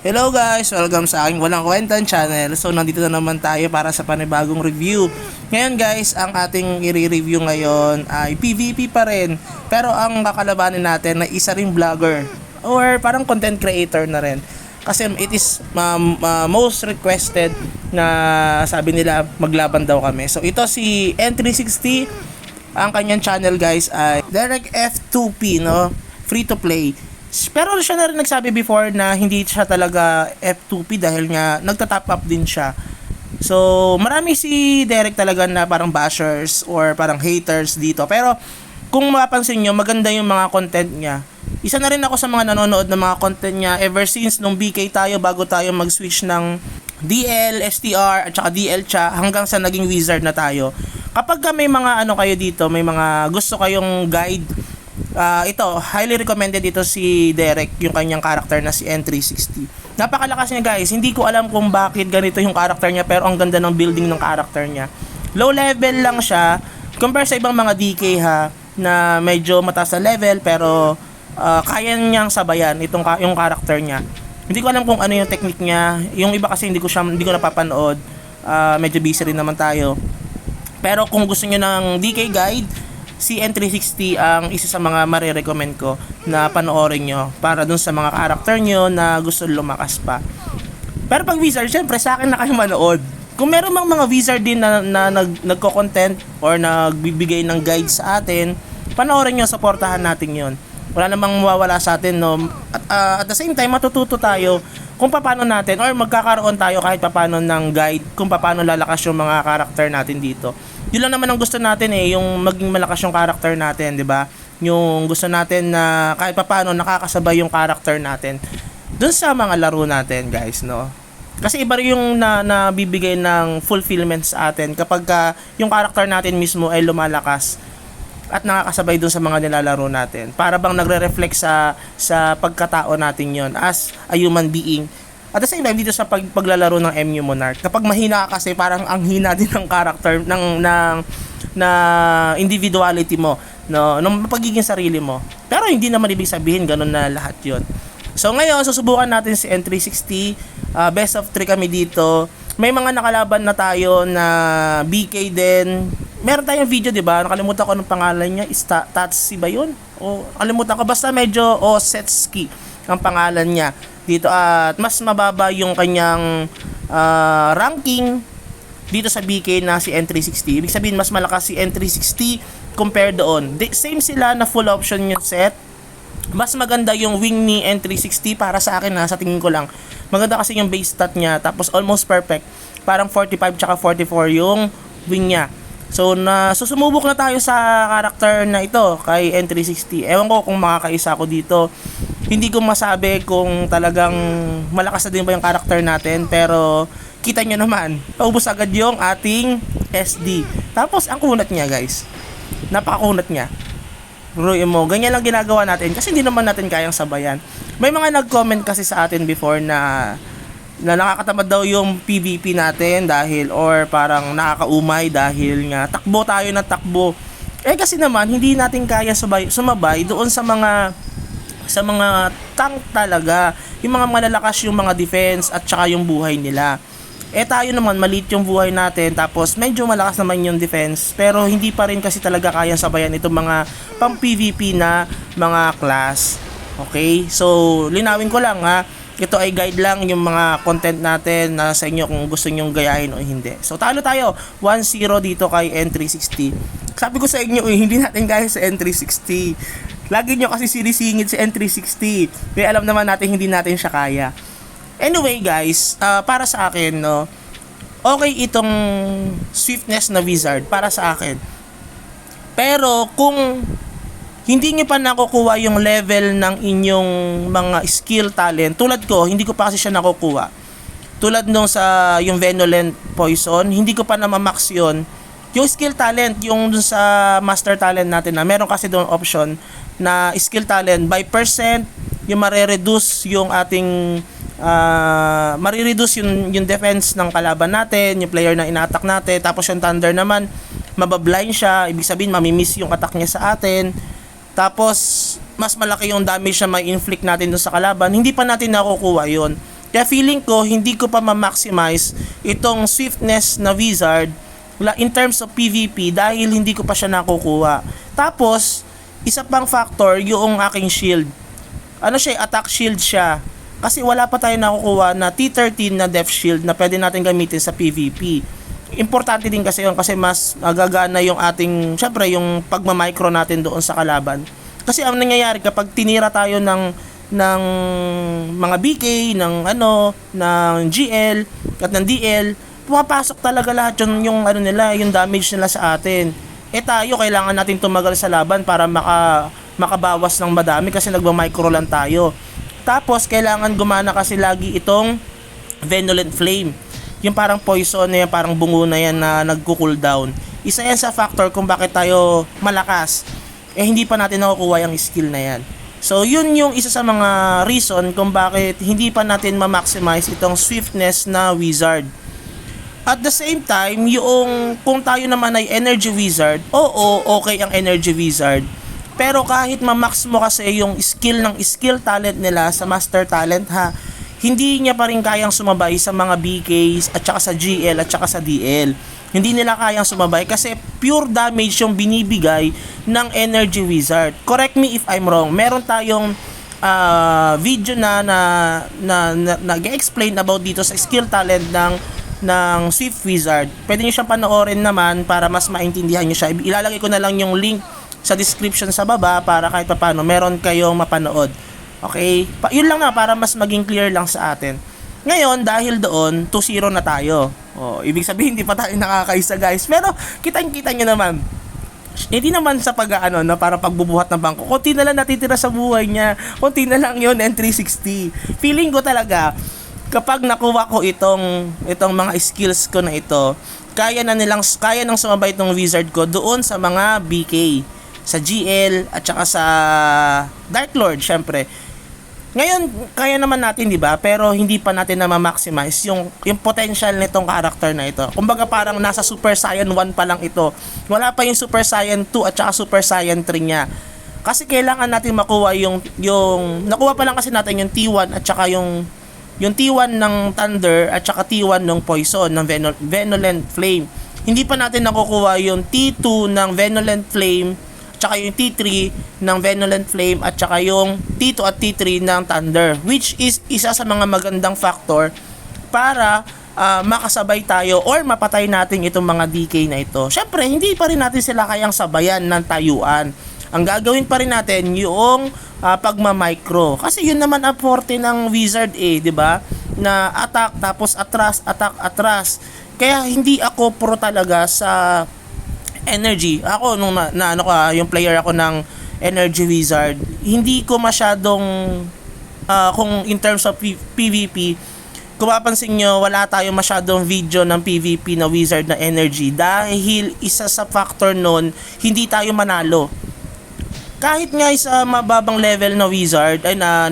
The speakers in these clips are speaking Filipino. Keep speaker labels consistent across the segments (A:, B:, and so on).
A: Hello guys! Welcome sa aking Walang Kwentan channel. So nandito na naman tayo para sa panibagong review. Ngayon guys, ang ating i-review ngayon ay PvP pa rin. Pero ang kakalabanin natin na isa ring vlogger or parang content creator na rin. Kasi it is most requested na sabi nila maglaban daw kami. So ito si N360. Ang kanyang channel guys ay Derek F2P, no? Free to play. Pero siya na rin nagsabi before na hindi siya talaga F2P dahil nga nagta-top up din siya. So, marami si Derek talaga na parang bashers or parang haters dito. Pero, kung mapapansin nyo, maganda yung mga content niya. Isa na rin ako sa mga nanonood ng mga content niya ever since nung BK tayo bago tayo mag-switch ng DL, STR, at saka DL cha hanggang sa naging wizard na tayo. Kapag may mga ano kayo dito, may mga gusto kayong guide, ito, highly recommended dito si Derek, yung kanyang character na si N360. Napakalakas niya guys, hindi ko alam kung bakit ganito yung character niya pero ang ganda ng building ng character niya. Low level lang siya, compare sa ibang mga DK ha, na medyo mataas na level pero kaya niyang sabayan yung character niya. Hindi ko alam kung ano yung technique niya, yung iba kasi hindi ko napapanood, medyo busy rin naman tayo. Pero kung gusto niyo ng DK guide, si N360 ang isa sa mga marirecommend ko na panoorin nyo para dun sa mga karakter nyo na gusto lumakas pa. Pero pag wizard, syempre sa akin na kayo manood. Kung meron mang mga wizard din na nagko-content or nagbibigay ng guide sa atin, panoorin nyo, supportahan natin yon. Wala namang mawawala sa atin, no? At the same time, matututo tayo kung paano natin or magkakaroon tayo kahit paano ng guide kung paano lalakas yung mga karakter natin dito. Yun lang naman ang gusto natin yung maging malakas yung character natin, 'di ba? Yung gusto natin na kahit papaano nakakasabay yung character natin dun sa mga laro natin, guys, no? Kasi iba rin yung nabibigay ng fulfillment sa atin kapag yung character natin mismo ay lumalakas at nakakasabay dun sa mga nilalaro natin. Para bang nagre-reflect sa pagkatao natin yon as a human being. At the same time, dito sa paglalaro ng MU Monarch, kapag mahina ka kasi parang ang hina din ng character na individuality mo, no, ng pagiging sarili mo. Pero hindi naman ibig sabihin ganun na lahat 'yon. So ngayon, susubukan natin si N360. Best of 3 kami dito. May mga nakalaban na tayo na BK din. Meron tayong video, 'di ba? Nakalimutan ko anong pangalan niya. Tatsi ba 'yun? O kalimutan ko, basta medyo Osetski ang pangalan niya dito at mas mababa yung kanyang ranking dito sa BK na si N360. Ibig sabihin mas malakas si N360 compared doon. Same sila na full option yung set. Mas maganda yung wing ni N360 para sa akin sa tingin ko lang. Maganda kasi yung base stat niya tapos almost perfect. Parang 45 tsaka 44 yung wing niya. So susumubok na tayo sa character na ito kay N360. Ewan ko kung makakaisa ako dito. Hindi ko masabi kung talagang malakas na din ba yung character natin, pero kita nyo naman, paubos agad yung ating SD. Tapos ang kunat niya guys, napakakunat niya. Ruin mo, ganyan lang ginagawa natin kasi hindi naman natin kayang sabayan. May mga nag-comment kasi sa atin before na nakakatamad daw yung PvP natin dahil or parang nakakaumay dahil nga takbo tayo ng takbo. Kasi naman hindi natin kaya sumabay doon sa mga tank talaga, yung mga malalakas yung mga defense at saka yung buhay nila. Tayo naman maliit yung buhay natin tapos medyo malakas naman yung defense pero hindi pa rin kasi talaga kaya sabayan itong mga pang PvP na mga class. Okay? So, linawin ko lang ito ay guide lang yung mga content natin na sa inyo kung gusto nyong gayahin o hindi. So, talo tayo 1-0 dito kay N360. Sabi ko sa inyo, hindi natin gaya sa N360. Lagi nyo kasi sinisingit si N360. Kaya alam naman natin hindi natin siya kaya. Anyway guys, para sa akin, no, okay itong swiftness na wizard para sa akin. Pero kung hindi nyo pa nakukuha yung level ng inyong mga skill talent, tulad ko, hindi ko pa kasi siya nakukuha. Tulad nung sa yung Venolent Poison, hindi ko pa na-max yun. Yung skill talent, yung dun sa master talent natin na meron kasi doon option na skill talent by percent yung mare-reduce yung ating yung defense ng kalaban natin, yung player na ina-attack natin, tapos yung thunder naman mabablind siya, ibig sabihin mamimiss yung attack niya sa atin, tapos mas malaki yung damage na may inflict natin dun sa kalaban, hindi pa natin nakukuha yun. Kaya feeling ko hindi ko pa ma-maximize itong swiftness na wizard in terms of PvP dahil hindi ko pa siya nakukuha. Tapos, isa pang factor yung aking shield. Ano siya, attack shield siya. Kasi wala pa tayo nakukuha na T13 na death shield na pwede natin gamitin sa PvP. Importante din kasi yun kasi mas gagana yung ating, syempre yung pagmamicro natin doon sa kalaban. Kasi ang nangyayari kapag tinira tayo ng mga BK, ng GL at ng DL, pumapasok talaga lahat yung yung damage nila sa atin. Tayo kailangan natin tumagal sa laban para makabawas ng madami kasi nagma-micro lang tayo. Tapos kailangan gumana kasi lagi itong Venulent Flame. Yung parang poison na yan, parang bungo na yan na nagko-cooldown. Isa yan sa factor kung bakit tayo malakas. Hindi pa natin nakukuha yung skill na yan. So yun yung isa sa mga reason kung bakit hindi pa natin ma-maximize itong swiftness na wizard. At the same time, yung kung tayo naman ay energy wizard, okay ang energy wizard. Pero kahit ma-max mo kasi yung skill talent nila sa master talent hindi niya pa rin kayang sumabay sa mga BKs at saka sa GL at saka sa DL. Hindi nila kayang sumabay kasi pure damage yung binibigay ng energy wizard. Correct me if I'm wrong. Meron tayong video na nag-explain about dito sa skill talent ng Swift Wizard. Pwede niyo siyang panoorin naman para mas maintindihan niyo siya. Ilalagay ko na lang yung link sa description sa baba para kahit paano meron kayong mapanood. Okay? Yun lang na para mas maging clear lang sa atin. Ngayon, dahil doon, 2-0 na tayo. Ibig sabihin, hindi pa tayo nakakaisa guys. Pero, kitang-kita nyo naman. Hindi naman sa para pagbubuhat ng bangko. Konti na lang natitira sa buhay niya. Konti na lang yun, N360. Feeling ko talaga, kapag nakuha ko itong mga skills ko na ito, kaya nang sumabay itong wizard ko doon sa mga BK, sa GL, at saka sa Dark Lord, syempre. Ngayon, kaya naman natin, di ba? Pero hindi pa natin na ma-maximize yung potential nitong character na ito. Kumbaga parang nasa Super Saiyan 1 pa lang ito. Wala pa yung Super Saiyan 2 at saka Super Saiyan 3 niya. Kasi kailangan natin makuha yung nakuha pa lang kasi natin yung T1 at saka yung T1 ng Thunder at saka T1 ng Poison ng Venulent Flame. Hindi pa natin nakukuha yung T2 ng Venulent Flame tsaka yung T3 ng Venulent Flame at saka yung T2 at T3 ng Thunder, which is isa sa mga magandang factor para makasabay tayo or mapatay natin itong mga DK na ito. Syempre, hindi pa rin natin sila kayang sabayan ng tayuan. Ang gagawin pa rin natin yung pagma-micro. Kasi yun naman ang forte ng wizard di ba? Na attack tapos atras. Kaya hindi ako pro talaga sa energy. Ako nung yung player ako ng energy wizard, hindi ko masyadong kung in terms of PvP, kung mapansin nyo, wala tayong masyadong video ng PvP na wizard na energy dahil isa sa factor nun, hindi tayo manalo. Kahit nga sa mababang level na wizard ay na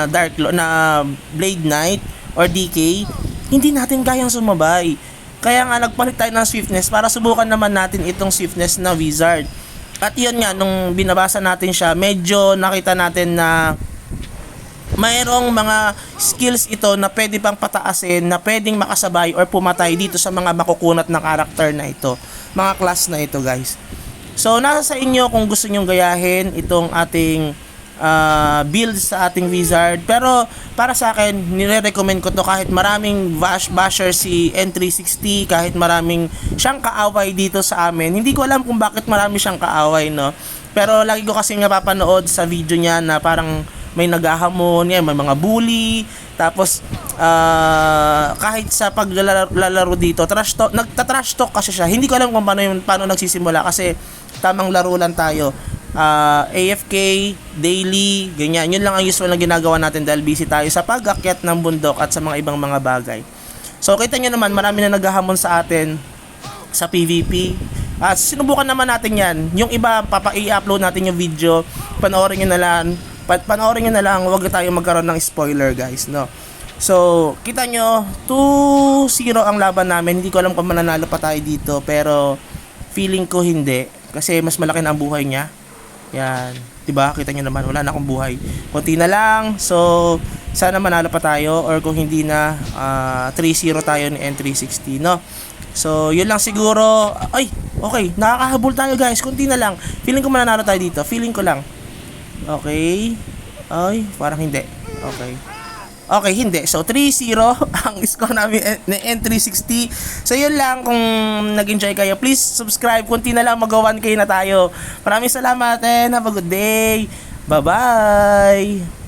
A: Dark Lord, na Blade Knight or DK, hindi natin kayang sumabay. Kaya nga nagpalit tayo ng swiftness para subukan naman natin itong swiftness na wizard. At yun nga, nung binabasa natin siya, medyo nakita natin na mayroong mga skills ito na pwede pang pataasin, na pwedeng makasabay or pumatay dito sa mga makukunat na karakter na ito, mga class na ito guys. So nasa sa inyo kung gusto nyong gayahin itong ating build sa ating wizard. Pero para sa akin, nire-recommend ko to kahit maraming basher si N360, kahit maraming siyang kaaway dito sa amin. Hindi ko alam kung bakit marami siyang kaaway, no? Pero lagi ko kasi napapanood sa video niya na parang may naghahamon, may mga bully, tapos kahit sa paglalaro dito, nagta-trash talk kasi siya. Hindi ko alam kung paano nagsisimula kasi tamang laro lang tayo. AFK, daily, ganyan. Yun lang ang usual na ginagawa natin dahil busy tayo sa pag-akyat ng bundok at sa mga ibang mga bagay. So kita nyo naman, marami na naghahamon sa atin sa PvP. Sinubukan naman natin yan. Yung iba, i-upload natin yung video. Panoorin nyo na lang. Huwag tayo magkaroon ng spoiler guys, no? So, kita nyo, 2-0 ang laban namin. Hindi ko alam kung mananalo pa tayo dito, pero feeling ko hindi. Kasi mas malaki na ang buhay niya. Yan, 'di ba? Kita niyo naman wala na akong buhay. Konti na lang. So, sana manalo pa tayo, or kung hindi na 3-0 tayo ni N360, no? So yun lang siguro. Ay, okay, nakakahabol tayo guys, kunti na lang. Feeling ko mananalo tayo dito, feeling ko lang. Okay. Ay, parang hindi. Okay. Okay, hindi. So, 3-0 ang score namin ni N360. So, yun lang. Kung nag-enjoy kayo, please subscribe. Kunti na lang, mag-1K na tayo. Maraming salamat and have a good day. Bye-bye!